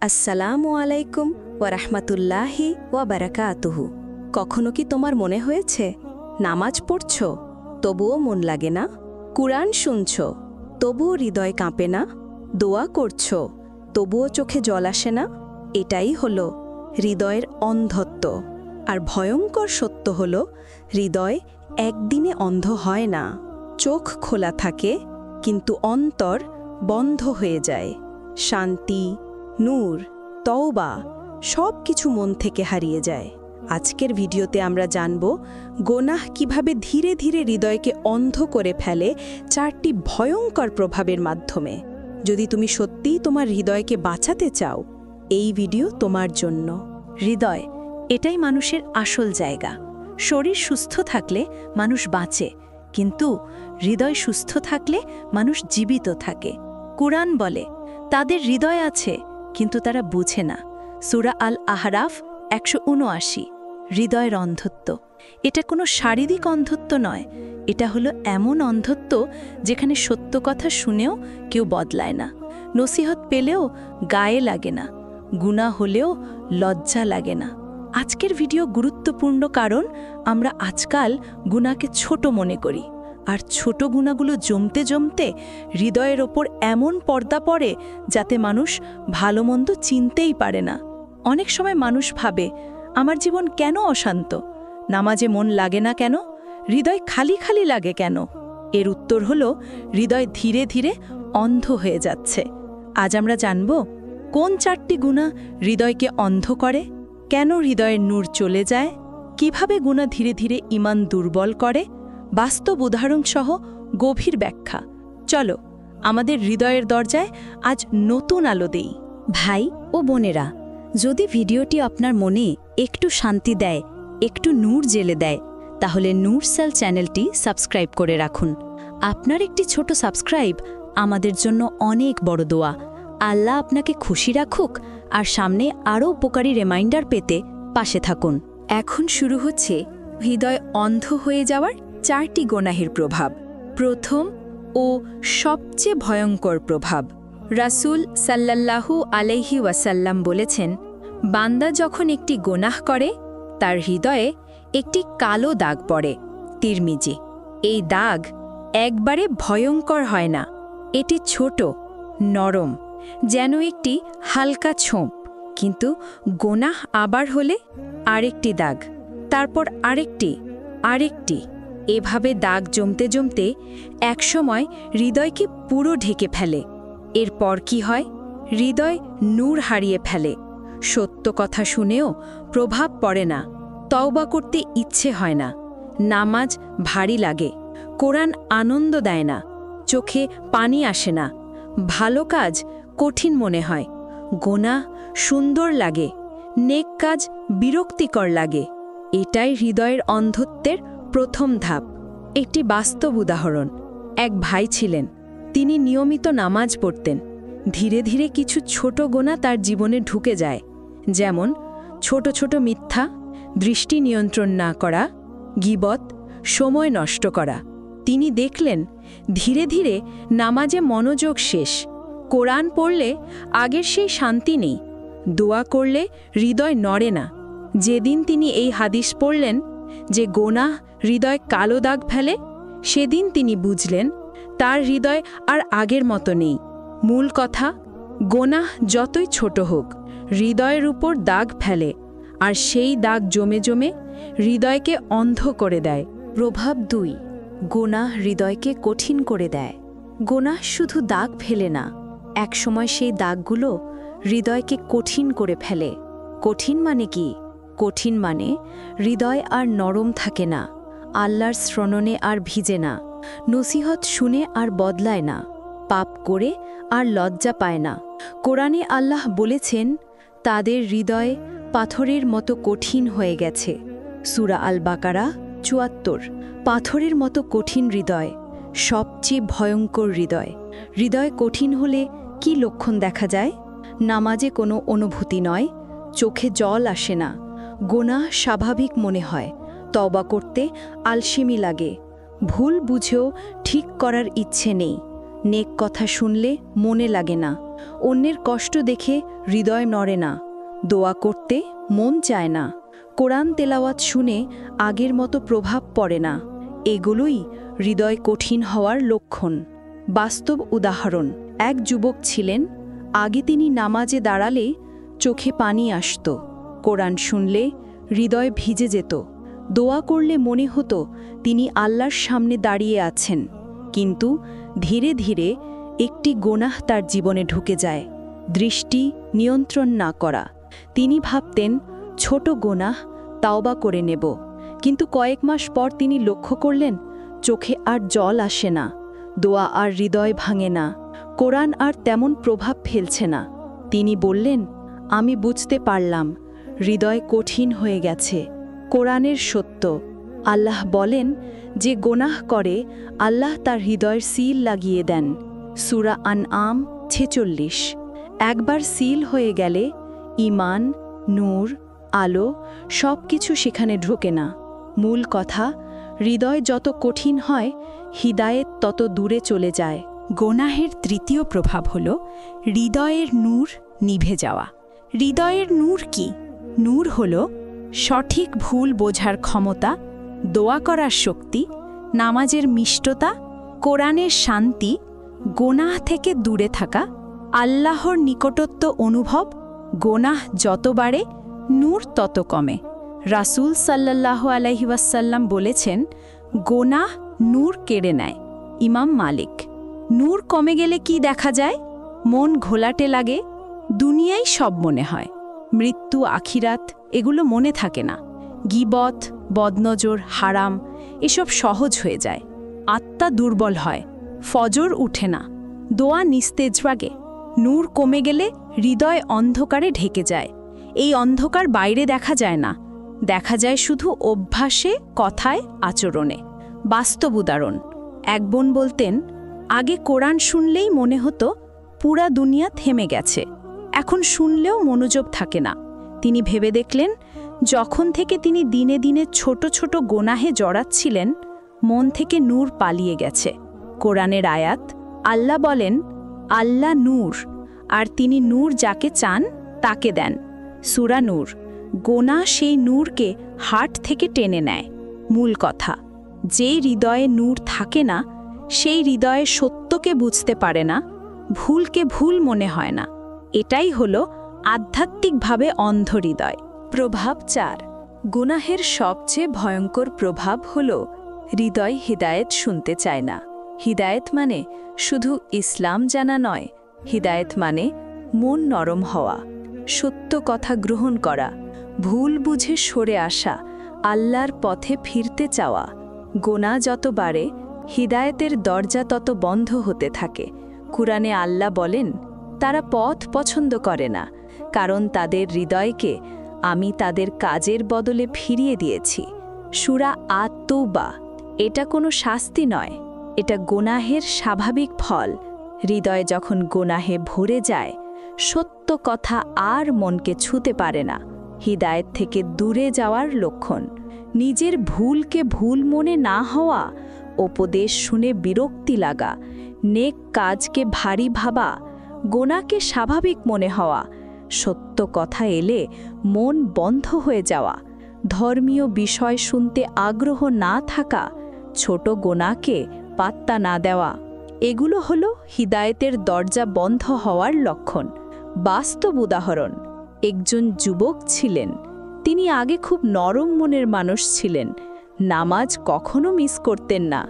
আসসালামু আলাইকুম ওয়ারাহমাতুল্লাহি ওয়াবারাকাতুহু। কখনো কি তোমার মনে হয়েছে নামাজ পড়ছ তবুও মন লাগে না, কুরআন শুনছ তবুও হৃদয় কাঁপে না, দোয়া করছ তবুও চোখে জল আসে না? এটাই হলো হৃদয়ের অন্ধত্ব। আর ভয়ঙ্কর সত্য হলো হৃদয় একদিনে অন্ধ হয় না। চোখ খোলা থাকে কিন্তু অন্তর বন্ধ হয়ে যায়। শান্তি, নূর, তওবা সব কিছু মন থেকে হারিয়ে যায়। আজকের ভিডিওতে আমরা জানব গোনাহ কিভাবে ধীরে ধীরে হৃদয়কে অন্ধ করে ফেলে 4টি ভয়ঙ্কর প্রভাবের মাধ্যমে। যদি তুমি সত্যিই তোমার হৃদয়কে বাঁচাতে চাও, এই ভিডিও তোমার জন্য। হৃদয়, এটাই মানুষের আসল জায়গা। শরীর সুস্থ থাকলে মানুষ বাঁচে, কিন্তু হৃদয় সুস্থ থাকলে মানুষ জীবিত থাকে। কুরআন বলে তাদের হৃদয় আছে কিন্তু তারা বুঝে না। সূরা আল আহরাফ 179। হৃদয়ের অন্ধত্ব এটা কোনো শারীরিক অন্ধত্ব নয়, এটা হলো এমন অন্ধত্ব যেখানে সত্য কথা শুনেও কেউ বদলায় না, নসিহত পেলেও গায়ে লাগে না, গুনাহ হলেও লজ্জা লাগে না। আজকের ভিডিও গুরুত্বপূর্ণ কারণ আমরা আজকাল গুনাহকে ছোট মনে করি, আর ছোট গুনাহগুলো জমতে জমতে হৃদয়ের ওপর এমন পর্দা পড়ে যাতে মানুষ ভালো মন্দ চিনতেই পারে না। অনেক সময় মানুষ ভাবে, আমার জীবন কেন অশান্ত, নামাজে মন লাগে না কেন, হৃদয় খালি খালি লাগে কেন? এর উত্তর হলো হৃদয় ধীরে ধীরে অন্ধ হয়ে যাচ্ছে। আজ আমরা জানব কোন 4টি গুনাহ হৃদয়কে অন্ধ করে, কেন হৃদয়ের নূর চলে যায়, কিভাবে গুনাহ ধীরে ধীরে ঈমান দুর্বল করে, বাস্তব উদাহরণসহ গভীর ব্যাখ্যা। চলো আমাদের হৃদয়ের দরজায় আজ নতুন আলো দেই। ভাই ও বোনেরা, যদি ভিডিওটি আপনার মনে একটু শান্তি দেয়, একটু নূর জেলে দেয়, তাহলে নূরসাল চ্যানেলটি সাবস্ক্রাইব করে রাখুন। আপনার একটি ছোট সাবস্ক্রাইব আমাদের জন্য অনেক বড় দোয়া। আল্লাহ আপনাকে খুশি রাখুক, আর সামনে আরও উপকারী রিমাইন্ডার পেতে পাশে থাকুন। এখন শুরু হচ্ছে হৃদয় অন্ধ হয়ে যাওয়ার 4টি গুনাহের প্রভাব। প্রথম ও সবচেয়ে ভয়ঙ্কর প্রভাব, রাসূল সাল্লাল্লাহু আলাইহি ওয়াসাল্লাম বলেছেন, বান্দা যখন একটি গুনাহ করে তার হৃদয়ে একটি কালো দাগ পড়ে। তিরমিজি। এই দাগ একবারে ভয়ঙ্কর হয় না, এটি ছোট, নরম, যেন একটি হালকা ছোপ। কিন্তু গুনাহ আবার হলে আরেকটি দাগ, তারপর আরেকটি, এভাবে দাগ জমতে জমতে একসময় হৃদয়কে পুরো ঢেকে ফেলে। এরপর কি হয়? হৃদয় নূর হারিয়ে ফেলে, সত্য কথা শুনেও প্রভাব পড়ে না, তওবা করতে ইচ্ছে হয় না, নামাজ ভারী লাগে, কোরআন আনন্দ দেয় না, চোখে পানি আসে না, ভালো কাজ কঠিন মনে হয়, গোনাহ সুন্দর লাগে, নেক কাজ বিরক্তিকর লাগে। এটাই হৃদয়ের অন্ধত্বের প্রথম ধাপ। একটি বাস্তব উদাহরণ, এক ভাই ছিলেন, তিনি নিয়মিত নামাজ পড়তেন। ধীরে ধীরে কিছু ছোট গোনাহ তার জীবনে ঢুকে যায়, যেমন ছোট ছোট মিথ্যা, দৃষ্টি নিয়ন্ত্রণ না করা, গীবত, সময় নষ্ট করা। তিনি দেখলেন ধীরে ধীরে নামাজে মনোযোগ শেষ, কোরআন পড়লে আগের সেই শান্তি নেই, দোয়া করলে হৃদয় নড়ে না। যেদিন তিনি এই হাদিস পড়লেন যে গোনাহ হৃদয় কালো দাগ ফেলে, সেদিন তিনি বুঝলেন তার হৃদয় আর আগের মতো নেই। মূল কথা, গোনাহ যতই ছোট হোক হৃদয়ের উপর দাগ ফেলে, আর সেই দাগ জমে জমে হৃদয়কে অন্ধ করে দেয়। প্রভাব 2, গোনাহ হৃদয়কে কঠিন করে দেয়। গোনাহ শুধু দাগ ফেলে না, একসময় সেই দাগগুলো হৃদয়কে কঠিন করে ফেলে। কঠিন মানে কি? কঠিন মানে হৃদয় আর নরম থাকে না, আল্লাহর স্মরণে আর ভিজে না, নসিহত শুনে আর বদলায় না, পাপ করে আর লজ্জা পায় না। কোরআনে আল্লাহ বলেছেন, তাদের হৃদয় পাথরের মতো কঠিন হয়ে গেছে। সূরা আল বাকারা 74। পাথরের মতো কঠিন হৃদয় সবচেয়ে ভয়ঙ্কর হৃদয়। হৃদয় কঠিন হলে কি লক্ষণ দেখা যায়? নামাজে কোনো অনুভূতি নয়, চোখে জল আসে না, গোনাহ স্বাভাবিক মনে হয়, তওবা করতে আলসেমি লাগে, ভুল বুঝেও ঠিক করার ইচ্ছে নেই, নেক কথা শুনলে মনে লাগে না, অন্যের কষ্ট দেখে হৃদয় নড়ে না, দোয়া করতে মন চায় না, কোরআন তেলাওয়াত শুনে আগের মতো প্রভাব পড়ে না। এগুলোই হৃদয় কঠিন হওয়ার লক্ষণ। বাস্তব উদাহরণ, এক যুবক ছিলেন, আগে তিনি নামাজে দাঁড়ালে চোখে পানি আসত, কোরআন শুনলে হৃদয় ভিজে যেত, দোয়া করলে মনে হতো তিনি আল্লাহর সামনে দাঁড়িয়ে আছেন। কিন্তু ধীরে ধীরে একটি গোনাহ তার জীবনে ঢুকে যায়, দৃষ্টি নিয়ন্ত্রণ না করা। তিনি ভাবতেন ছোট গোনাহ, তাওবা করে নেব, কিন্তু কয়েক মাস পর তিনি লক্ষ্য করলেন চোখে আর জল আসে না, দোয়া আর হৃদয় ভাঙে না, কোরআন আর তেমন প্রভাব ফেলছে না। তিনি বললেন, আমি বুঝতে পারলাম হৃদয় কঠিন হয়ে গেছে। কোরআনের সত্য, আল্লাহ বলেন যে গোনাহ করে আল্লাহ তার হৃদয়ের সিল লাগিয়ে দেন। সূরা আনআম 46। একবার সিল হয়ে গেলে ঈমান, নূর, আলো সব কিছু সেখানে ঢোকে না। মূল কথা, হৃদয় যত কঠিন হয় হিদায়েত তত দূরে চলে যায়। গোনাহের তৃতীয় প্রভাব হল হৃদয়ের নূর নিভে যাওয়া। হৃদয়ের নূর কি? নূর হল সঠিক ভুল বোঝার ক্ষমতা, দোয়া করার শক্তি, নামাজের মিষ্টতা, কোরআনের শান্তি, গোনাহ থেকে দূরে থাকা, আল্লাহর নিকটত্ব অনুভব। গোনাহ যত বাড়ে নূর তত কমে। রাসূল সাল্লাল্লাহু আলাইহি ওয়াসাল্লাম বলেছেন, গোনাহ নূর কেড়ে নেয়। ইমাম মালিক। নূর কমে গেলে কি দেখা যায়? মন ঘোলাটে লাগে, দুনিয়াই সব মনে হয়, মৃত্যু, আখিরাত এগুলো মনে থাকে না, গীবত, বদনজর, হারাম এসব সহজ হয়ে যায়, আত্মা দুর্বল হয়, ফজর উঠে না, দোয়া নিস্তেজ লাগে। নূর কমে গেলে হৃদয় অন্ধকারে ঢেকে যায়। এই অন্ধকার বাইরে দেখা যায় না, দেখা যায় শুধু অভ্যাসে, কথায়, আচরণে। বাস্তব উদাহরণ, এক বোন বলতেন, আগে কোরআন শুনলেই মনে হতো পুরা দুনিয়া থেমে গেছে, এখন শুনলেও মনোযোগ থাকে না। তিনি ভেবে দেখলেন, যখন থেকে তিনি দিনে দিনে ছোট ছোট গোনাহে জড়াচ্ছিলেন, মন থেকে নূর পালিয়ে গেছে। কোরআনের আয়াত, আল্লাহ বলেন, আল্লাহ নূর, আর তিনি নূর যাকে চান তাকে দেন। সূরা নূর। গোনা সেই নূরকে হাট থেকে টেনে নেয়। মূল কথা, যেই হৃদয়ে নূর থাকে না, সেই হৃদয়ে সত্যকে বুঝতে পারে না, ভুলকে ভুল মনে হয় না। এটাই হলো আধ্যাত্মিকভাবে অন্ধ হৃদয়। প্রভাব 4। গুনাহের সবচেয়ে ভয়ঙ্কর প্রভাব হল হৃদয় হিদায়েত শুনতে চায় না। হিদায়েত মানে শুধু ইসলাম জানা নয়, হিদায়েত মানে মন নরম হওয়া, সত্য কথা গ্রহণ করা, ভুল বুঝে সরে আসা, আল্লাহর পথে ফিরতে চাওয়া। গোনা যত বাড়ে হিদায়েতের দরজা তত বন্ধ হতে থাকে। কুরআনে আল্লাহ বলেন, তারা পথ পছন্দ করে না, কারণ তাদের হৃদয়কে আমি তাদের কাজের বদলে ফিরিয়ে দিয়েছি। সূরা আত-তৌবা। এটা কোনো শাস্তি নয়, এটা গোনাহের স্বাভাবিক ফল। হৃদয় যখন গোনাহে ভরে যায়, সত্য কথা আর মনকে ছুঁতে পারে না, হিদায়েত থেকে দূরে যাওয়ার লক্ষণ। নিজের ভুলকে ভুল মনে না হওয়া, উপদেশ শুনে বিরক্তি লাগা, নেক কাজকে ভারী ভাবা, গোনাকে স্বাভাবিক মনে হওয়া, সত্য কথা এলে মন বন্ধ হয়ে যাওয়া, ধর্মীয় বিষয় শুনতে আগ্রহ না থাকা, ছোট গোনাকে পাত্তা না দেওয়া, এগুলো হলো হিদায়েতের দরজা বন্ধ হওয়ার লক্ষণ। বাস্তব উদাহরণ, একজন যুবক ছিলেন, তিনি আগে খুব নরম মনের মানুষ ছিলেন, নামাজ কখনো মিস করতেন না,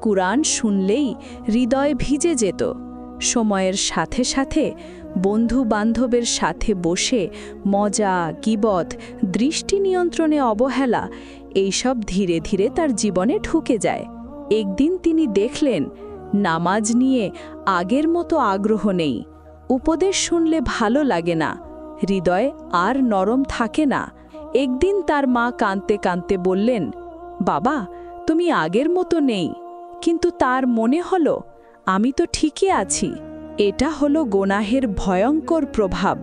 কুরআন শুনলেই হৃদয় ভিজে যেত। সময়ের সাথে সাথে বন্ধু বান্ধবের সাথে বসে মজা, গীবত, দৃষ্টি নিয়ন্ত্রণে অবহেলা এইসব ধীরে ধীরে তার জীবনে ঢুকে যায়। একদিন তিনি দেখলেন নামাজ নিয়ে আগের মতো আগ্রহ নেই, উপদেশ শুনলে ভালো লাগে না, হৃদয় আর নরম থাকে না। একদিন তার মা কাঁদতে কাঁদতে বললেন, বাবা তুমি আগের মতো নেই। কিন্তু তার মনে হলো, আমি তো ঠিকই আছি। এটা হলো গোনাহের ভয়ঙ্কর প্রভাব।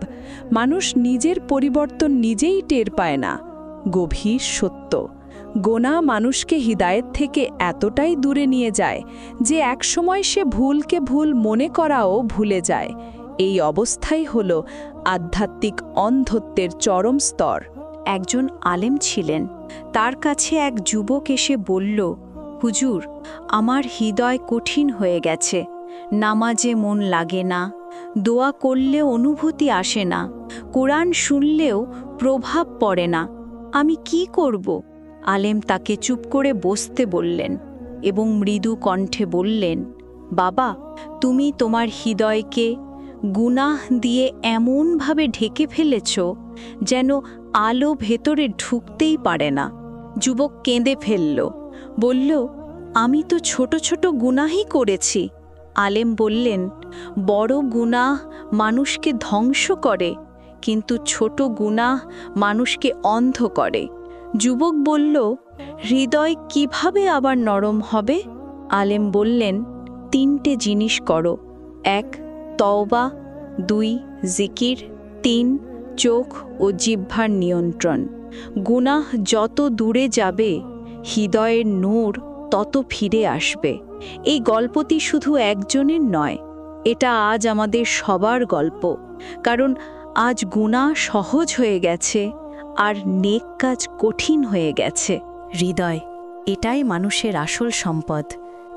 মানুষ নিজের পরিবর্তন নিজেই টের পায় না। গভীর সত্য, গোনা মানুষকে হিদায়েত থেকে এতটাই দূরে নিয়ে যায় যে একসময় সে ভুলকে ভুল মনে করাও ভুলে যায়। এই অবস্থাই হল আধ্যাত্মিক অন্ধত্বের চরম স্তর। একজন আলেম ছিলেন, তার কাছে এক যুবক এসে বলল, হুজুর, আমার হৃদয় কঠিন হয়ে গেছে, নামাজে মন লাগে না, দোয়া করলে অনুভূতি আসে না, কোরআন শুনলেও প্রভাব পড়ে না, আমি কি করব? আলেম তাকে চুপ করে বসতে বললেন এবং মৃদু কণ্ঠে বললেন, বাবা, তুমি তোমার হৃদয়কে গুনাহ দিয়ে এমনভাবে ঢেকে ফেলেছ যেন আলো ভেতরে ঢুকতেই পারে না। যুবক কেঁদে ফেলল, বলল, আমি তো ছোট ছোট গুনাহই করেছি। আলেম বললেন, বড় গুনাহ মানুষকে ধ্বংস করে, কিন্তু ছোট গুনাহ মানুষকে অন্ধ করে। যুবক বলল, হৃদয় কিভাবে আবার নরম হবে? আলেম বললেন, 3টে জিনিস করো। 1 তওবা, 2 জিকির, 3 চোখ ও জিহ্বার নিয়ন্ত্রণ। গুনাহ যত দূরে যাবে, হৃদয়ের নূর তত ফিরে আসবে। এই গল্পটি শুধু একজনের নয়, এটা আজ আমাদের সবার গল্প। কারণ আজ গুনাহ সহজ হয়ে গেছে আর নেক কাজ কঠিন হয়ে গেছে। হৃদয়, এটাই মানুষের আসল সম্পদ।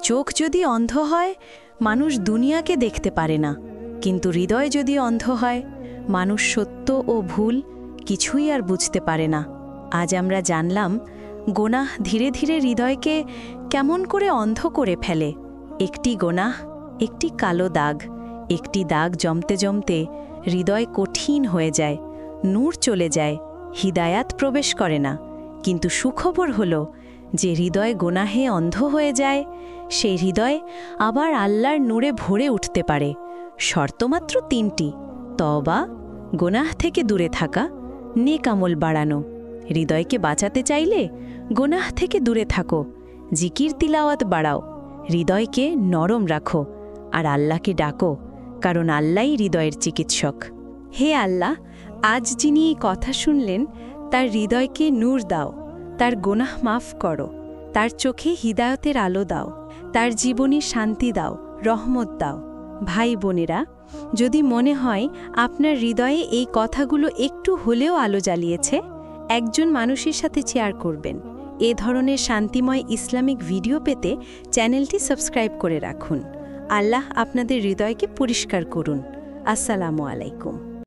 চোখ যদি অন্ধ হয়, মানুষ দুনিয়াকে দেখতে পারে না, কিন্তু হৃদয় যদি অন্ধ হয়, মানুষ সত্য ও ভুল কিছুই আর বুঝতে পারে না। আজ আমরা জানলাম গুনাহ ধীরে ধীরে হৃদয়কে কেমন করে অন্ধ করে ফেলে। একটি গুনাহ, একটি কালো দাগ, একটি দাগ জমতে জমতে হৃদয় কঠিন হয়ে যায়, নূর চলে যায়, হিদায়াত প্রবেশ করে না। কিন্তু সুখবর হলো যে হৃদয় গুনাহে অন্ধ হয়ে যায়, সেই হৃদয় আবার আল্লাহর নূরে ভরে উঠতে পারে। শর্ত মাত্র 3টি: তওবা, গুনাহ থেকে দূরে থাকা, নেক আমল বাড়ানো। হৃদয়কে বাঁচাতে চাইলে গুনাহ থেকে দূরে থাকো, জিকির তিলাওয়াত বাড়াও, হৃদয়কে নরম রাখো আর আল্লাহকে ডাকো, কারণ আল্লাহই হৃদয়ের চিকিৎসক। হে আল্লাহ, আজ যিনি এই কথা শুনলেন তার হৃদয়কে নূর দাও, তার গুনাহ মাফ করো, তার চোখে হিদায়তের আলো দাও, তার জীবনে শান্তি দাও, রহমত দাও। ভাই বোনেরা, যদি মনে হয় আপনার হৃদয়ে এই কথাগুলো একটু হলেও আলো জ্বালিয়েছে, একজন মানুষের সাথে শেয়ার করবেন। এ ধরনের শান্তিময় ইসলামিক ভিডিও পেতে চ্যানেলটি সাবস্ক্রাইব করে রাখুন। আল্লাহ আপনাদের হৃদয়কে পরিষ্কার করুন। আসসালামু আলাইকুম।